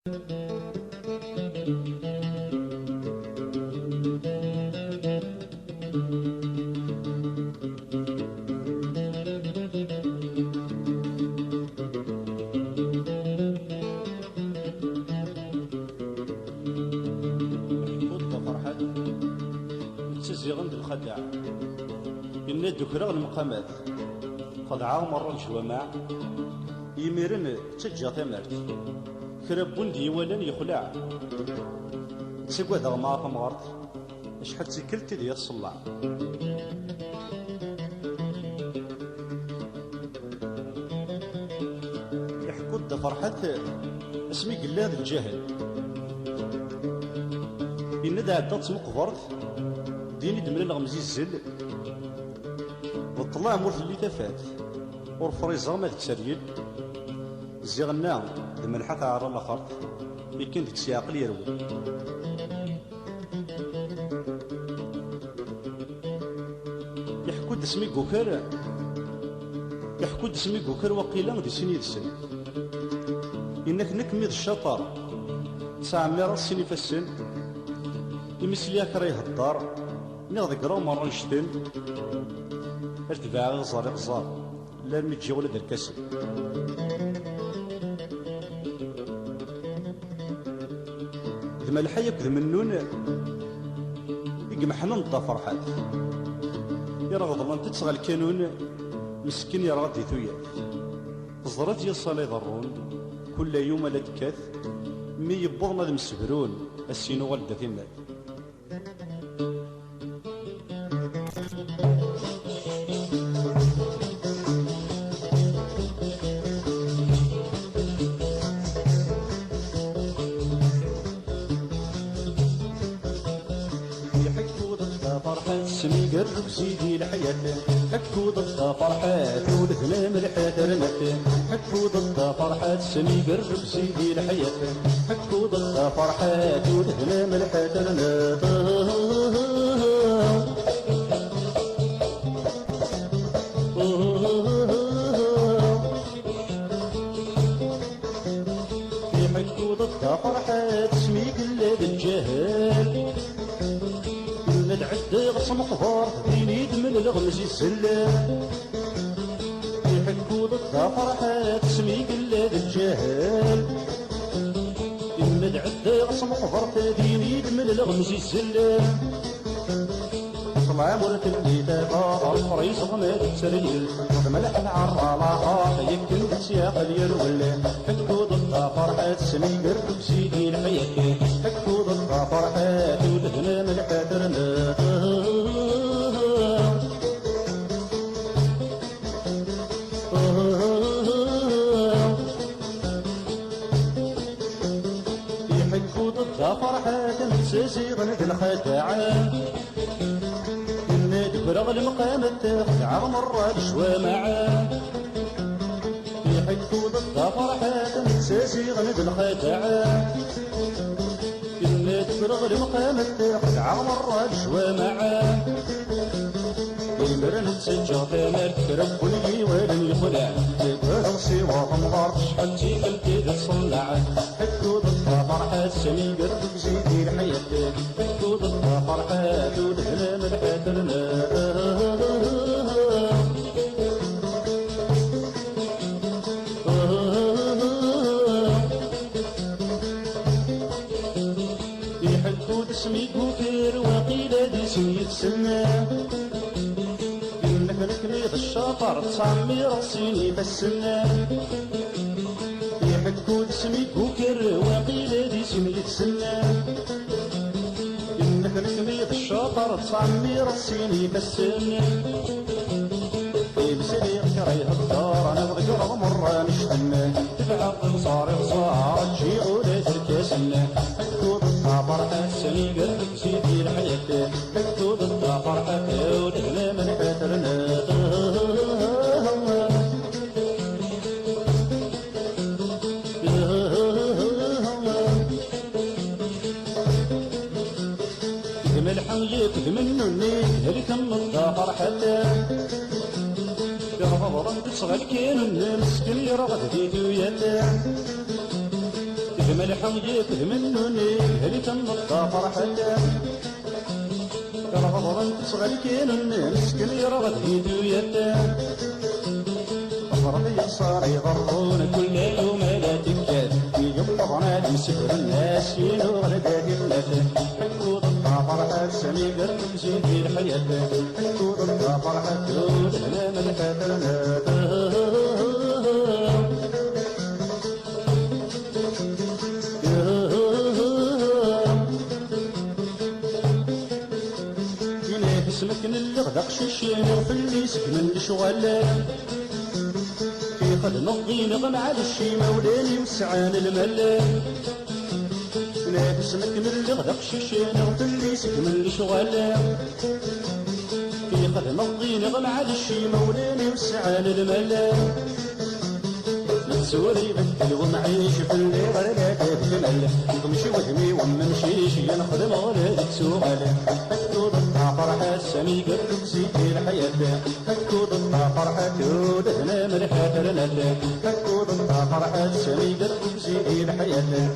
عند الخدع إن الدكرة المقامات قد عامر الجوامع يميرن تجا ثمرت كربون ديوالا يخلع تسقوا ذا ما تمغرت شحال تكلت ديال الصلاع يحكوا دا فرحة اسمي قلاد الجهل إن دا عدت مقبرت ديني دمنا الغمزي الزل وطلع مورث اللي تفات ورفريزا ما تكسريل زيغنا دم الحث على الاخر يمكن تكسي عقل يروي يحكو دسمي كوكر يحكو دسمي كوكر وقيلا دي سني السن انك نكمد الشطر ساعة ميرا السني في السن يمسليا كريه الدار نغضي قراو مرة نشتن ارتفاع غزار غزار لا المتجي ولا در كسب ذم الحيك ذم النون يقمحنا نضا فرحات يرغض الله تتسغى الكانون مسكين يرغض دي ثويات زرات يصال يضرون كل يوم لا تكاث مي يبضنا المسبرون السينو والدة ثمات سمي قرب سيدي الحياة حكو ضد فرحات ولدنا ملحات رمات حكو ضد فرحات سمي قرب سيدي الحياة حكو ضد فرحات ولدنا ملحات رمات حكو ضد فرحات سمي قلاد الجهل العد غصم قبار ديني دمن الغمزي السلام يحكوا ضد فرحات سمي قلاد الجهل إن العد غصم قبار ديني دمن الغمزي السلام طلع مرت اللي تبار الفريس غمات تسريل ملح العرالاقات يمكن بسياق ديال ولا حكوا ضد فرحات سمي قرب سيدي الحياة حكوا ضد فرحات ولدنا ملحات رمات يحكوا ضد فرحات مساسي غنك الخدعة فرغ المقام التاخد عمر بشوى معاه يحكوا ضد فرحات مساسي غند الخدعة كنا تفرغ المقام التاخد عمر بشوى معاه يمرن تسجى ثمر كرب والجيوان يخلع تبهر سوا تنظر شحال تيكل تصلع حكوا ضد فرحات سمي قرب زيدي الحياة حكوا ضد فرحات ودهنا ملحات رمات يحكوا دسمي كوكر وقيل دسمي تسمى كميض الشاطر تصمي راسيني بالسنان يحكوا دسمي كوكر وقيل دي سمي تسنان إنك كميض الشاطر تصمي راسيني بالسنان بسريع كريه الدار أنا بذكر مرة نشتم تبعق صار صار تجي غولة الكاسنة حكوا ضد فرحة سمي قلبك سيدي الحياة حكوا ضد فرحة ودهنا من حترنا كمل حويك منو النيك هلك من فرحته غضبا تصغى الكين مسكين يرغد في دويته ملح ويفهم النوني اللي تنضى فرحته رغضا تصغى الكين مسكين يرغد يدو يده أفرض يصار يضرون كل يوم لا تكاد يقبضنا يسكر الناس ينور داقي النفس حكود الطافر السمي قد تمزيد في الحياة حكود الطافر حكود هنا من فترنا اسمك نلغدق شيشين وفي اللي سكن الشغل في خد نضي نغم على الشي مولاني وسعان المل لا اسمك نلغدق شيشين وفي اللي سكن الشغل في خد نضي نغم على الشي مولاني وسعان المل سوري بدل ومعيش في اللي غرقات الجمل نمشي وهمي ومنمشيش ينخدم ولادك سؤال حكود الطافر حسمي قلبك زيدي الحياة حكود الطافر حكود هنا ملحة رنال حكود الطافر حسمي قلبك زيدي الحياة